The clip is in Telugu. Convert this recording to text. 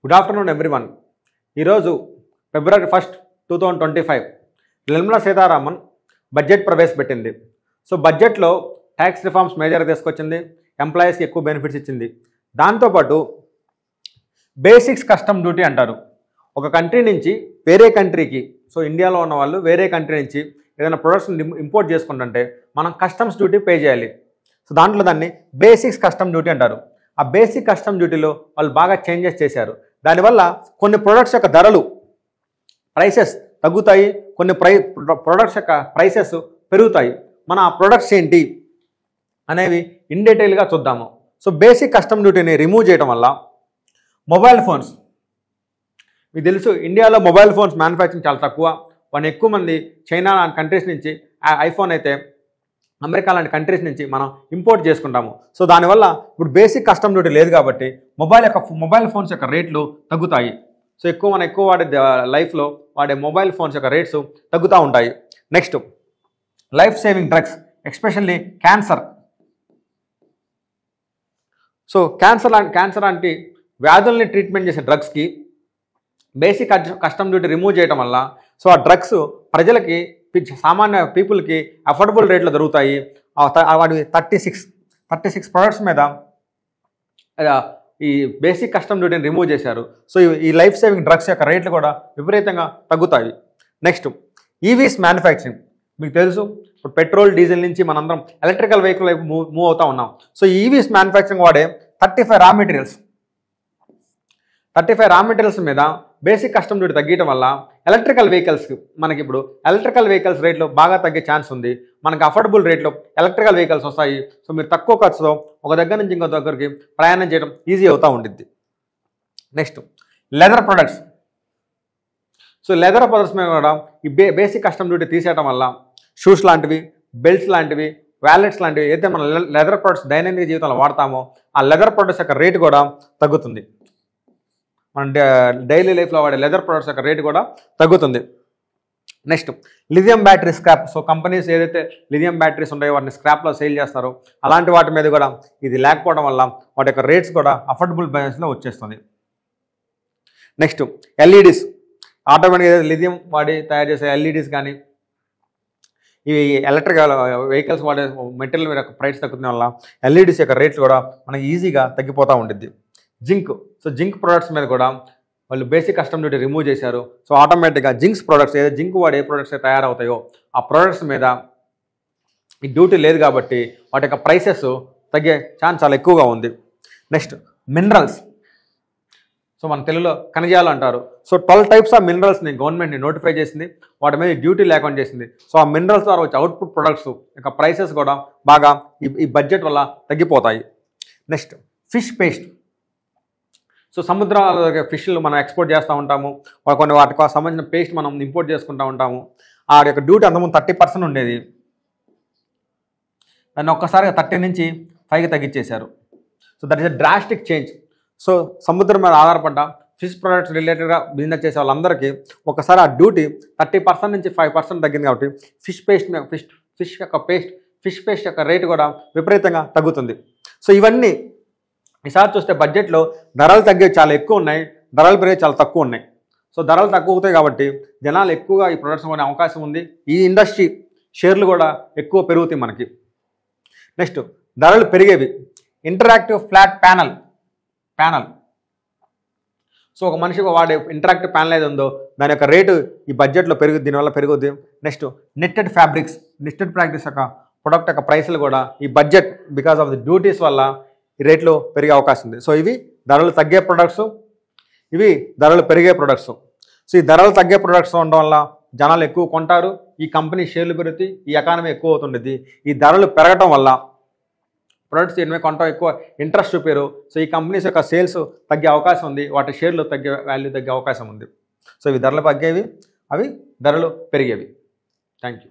Good afternoon everyone. ఈరోజు ఫిబ్రవరి 1, 2025 నిర్మలా సీతారామన్ బడ్జెట్ ప్రవేశపెట్టింది. సో బడ్జెట్లో ట్యాక్స్ రిఫార్మ్స్ మేజర్గా తీసుకొచ్చింది, ఎంప్లాయీస్కి ఎక్కువ బెనిఫిట్స్ ఇచ్చింది. దాంతోపాటు బేసిక్స్ కస్టమ్ డ్యూటీ అంటారు. ఒక కంట్రీ నుంచి వేరే కంట్రీకి, సో ఇండియాలో ఉన్న వాళ్ళు వేరే కంట్రీ నుంచి ఏదైనా ప్రొడక్ట్స్ ఇంపోర్ట్ చేసుకుంటుంటే మనం కస్టమ్స్ డ్యూటీ పే చేయాలి. సో దాంట్లో దాన్ని బేసిక్స్ కస్టమ్ డ్యూటీ అంటారు. ఆ బేసిక్ కస్టమ్ డ్యూటీలో వాళ్ళు బాగా చేంజెస్ చేశారు. దానివల్ల కొన్ని ప్రొడక్ట్స్ యొక్క ధరలు ప్రైసెస్ తగ్గుతాయి, కొన్ని ప్రొడక్ట్స్ యొక్క ప్రైసెస్ పెరుగుతాయి. మన ఆ ప్రొడక్ట్స్ ఏంటి అనేవి ఇన్ డీటెయిల్గా చూద్దాము. సో బేసిక్ కస్టమ్ డ్యూటీని రిమూవ్ చేయడం వల్ల మొబైల్ ఫోన్స్, మీకు తెలుసు ఇండియాలో మొబైల్ ఫోన్స్ మ్యానుఫ్యాక్చరింగ్ చాలా తక్కువ. వాళ్ళు ఎక్కువ మంది చైనా లాంటి కంట్రీస్ నుంచి, ఐఫోన్ అయితే అమెరికా లాంటి కంట్రీస్ నుంచి మనం ఇంపోర్ట్ చేసుకుంటాము. సో దానివల్ల ఇప్పుడు బేసిక్ కస్టమ్ డ్యూటీ లేదు కాబట్టి మొబైల్ ఫోన్స్ యొక్క రేట్లు తగ్గుతాయి. సో ఎక్కువ వాడే లైఫ్లో వాడే మొబైల్ ఫోన్స్ యొక్క రేట్స్ తగ్గుతూ ఉంటాయి. Next life saving drugs, especially cancer. So cancer లాంటి వ్యాధుల్ని ట్రీట్మెంట్ చేసే డ్రగ్స్కి బేసిక్ కస్టమ్ డ్యూటీ రిమూవ్ చేయడం వల్ల సో ఆ డ్రగ్స్ ప్రజలకి, సామాన్య పీపుల్కి అఫోర్డబుల్ రేట్లో దొరుకుతాయి. వాటి 36 ప్రొడక్ట్స్ మీద ఈ బేసిక్ కస్టమ్ డ్యూటీని రిమూవ్ చేశారు. సో ఈ లైఫ్ సేవింగ్ డ్రగ్స్ యొక్క రేట్లు కూడా విపరీతంగా తగ్గుతాయి. Next EVs manufacturing. మీకు తెలుసు ఇప్పుడు పెట్రోల్, డీజిల్ నుంచి మనందరం ఎలక్ట్రికల్ వెహికల్ వైపు మూవ్ అవుతూ ఉన్నాం. సో ఈవీస్ మ్యానుఫ్యాక్చరింగ్ వాడే 35 రా మెటీరియల్స్ మీద బేసిక్ కస్టమ్ డ్యూటీ తగ్గడం వల్ల ఎలక్ట్రికల్ వెహికల్స్కి, మనకి ఇప్పుడు ఎలక్ట్రికల్ వెహికల్స్ రేట్లు బాగా తగ్గే ఛాన్స్ ఉంది. మనకి అఫోర్డబుల్ రేట్లో ఎలక్ట్రికల్ వెహికల్స్ వస్తాయి. సో మీరు తక్కువ ఖర్చుతో ఒక దగ్గర నుంచి ఇంకో దగ్గరికి ప్రయాణం చేయడం ఈజీ అవుతూ ఉండిద్ది. Next leather products. So leather products మీద కూడా ఈ బేసిక్ కస్టమ్ డ్యూటీ తీసేయడం వల్ల షూస్ లాంటివి, బెల్ట్స్ లాంటివి, వ్యాలెట్స్ లాంటివి అయితే మనం లెదర్ ప్రొడక్ట్స్ దైనందిక జీవితంలో వాడతామో ఆ లెదర్ ప్రొడక్ట్స్ యొక్క రేటు కూడా తగ్గుతుంది. మన డైలీ లైఫ్లో వాడే లెదర్ ప్రొడక్ట్స్ యొక్క రేటు కూడా తగ్గుతుంది. Next lithium battery scrap. So companies ఏదైతే లిథియం బ్యాటరీస్ ఉన్నాయో వాటిని స్క్రాప్లో సేల్ చేస్తారో అలాంటి వాటి మీద కూడా ఇది లేకపోవడం వల్ల వాటి యొక్క రేట్స్ కూడా అఫోర్డబుల్ ప్రైస్లో వచ్చేస్తుంది. Next LEDs. ఆటోమేటిక్గా ఏదైతే లిథియం వాడి తయారు చేసే ఎల్ఈడీస్ కానీ, ఈ ఎలక్ట్రికల్ వెహికల్స్ వాడే మెటీరియల్ మీద ప్రైస్ తగ్గుతున్న వల్ల ఎల్ఈడీస్ యొక్క రేట్లు కూడా మనకి ఈజీగా తగ్గిపోతూ ఉంటుంది. జింక్. సో జింక్ ప్రొడక్ట్స్ మీద కూడా వాళ్ళు బేసిక్ కస్టమ్ డ్యూటీ రిమూవ్ చేశారు. సో ఆటోమేటిక్గా జింక్స్ ప్రొడక్ట్స్, ఏదైతే జింక్ వాడు ఏ ప్రొడక్ట్స్ తయారవుతాయో ఆ ప్రొడక్ట్స్ మీద ఈ డ్యూటీ లేదు కాబట్టి వాటి యొక్క ప్రైసెస్ తగ్గే ఛాన్స్ చాలా ఎక్కువగా ఉంది. Next minerals. సో మన తెలుగులో ఖనిజాలు అంటారు. సో 12 టైప్స్ ఆఫ్ మినరల్స్ని గవర్నమెంట్ని నోటిఫై చేసింది, వాటి మీద డ్యూటీ లేకుండా చేసింది. సో ఆ మినరల్స్ ద్వారా వచ్చే అవుట్పుట్ ప్రొడక్ట్స్ యొక్క ప్రైసెస్ కూడా బాగా ఈ బడ్జెట్ వల్ల తగ్గిపోతాయి. Next fish paste. సో సముద్రాల ఫిష్లు మనం ఎక్స్పోర్ట్ చేస్తూ ఉంటాము, కొన్ని వాటికి సంబంధించిన పేస్ట్ మనం ఇంపోర్ట్ చేసుకుంటూ ఉంటాము. ఆ యొక్క డ్యూటీ అంతకుముందు 30% ఉండేది, దాన్ని ఒక్కసారిగా 30 నుంచి 5కి తగ్గించేశారు. So that is a drastic change. So సముద్రం మీద ఆధారపడ్డ ఫిష్ ప్రొడక్ట్స్ రిలేటెడ్గా బిజినెస్ చేసే వాళ్ళందరికీ ఒకసారి ఆ డ్యూటీ 30% నుంచి 5% తగ్గింది కాబట్టి ఫిష్ పేస్ట్ యొక్క రేటు కూడా విపరీతంగా తగ్గుతుంది. సో ఇవన్నీ ఈసారి చూస్తే బడ్జెట్లో ధరలు తగ్గేవి చాలా ఎక్కువ ఉన్నాయి, ధరలు పెరిగేవి చాలా తక్కువ ఉన్నాయి. సో ధరలు తక్కువ అవుతాయి కాబట్టి జనాలు ఎక్కువగా ఈ ప్రొడక్ట్స్ కొనే అవకాశం ఉంది. ఈ ఇండస్ట్రీ షేర్లు కూడా ఎక్కువ పెరుగుతాయి మనకి. నెక్స్ట్ ధరలు పెరిగేవి ఇంటరాక్టివ్ ఫ్లాట్ ప్యానల్. సో ఒక మనిషికి వాడే ఇంటరాక్టివ్ ప్యానల్ ఏది ఉందో దాని యొక్క రేటు ఈ బడ్జెట్లో దీనివల్ల పెరుగుద్ది. నెక్స్ట్ నెట్టెడ్ ఫ్యాబ్రిక్స్ యొక్క ప్రొడక్ట్ యొక్క ప్రైస్లు కూడా ఈ budget because of the duties వల్ల ఈ రేట్లు పెరిగే అవకాశం ఉంది. సో ఇవి ధరలు తగ్గే ప్రొడక్ట్స్, ఇవి ధరలు పెరిగే ప్రొడక్ట్స్. సో ఈ ధరలు తగ్గే ప్రొడక్ట్స్ ఉండడం వల్ల జనాలు ఎక్కువ కొంటారు, ఈ కంపెనీ షేర్లు పెరుగుతాయి, ఈ ఎకానమీ ఎక్కువ అవుతుండేది. ఈ ధరలు పెరగటం వల్ల ప్రొడక్ట్స్ ఎనిమిది కొంటాం, ఎక్కువ ఇంట్రెస్ట్ చూపారు. సో ఈ కంపెనీస్ యొక్క సేల్స్ తగ్గే అవకాశం ఉంది, వాటి షేర్లు వాల్యూ తగ్గే అవకాశం ఉంది. సో ఇవి ధరలు తగ్గేవి, అవి ధరలు పెరిగేవి. Thank you.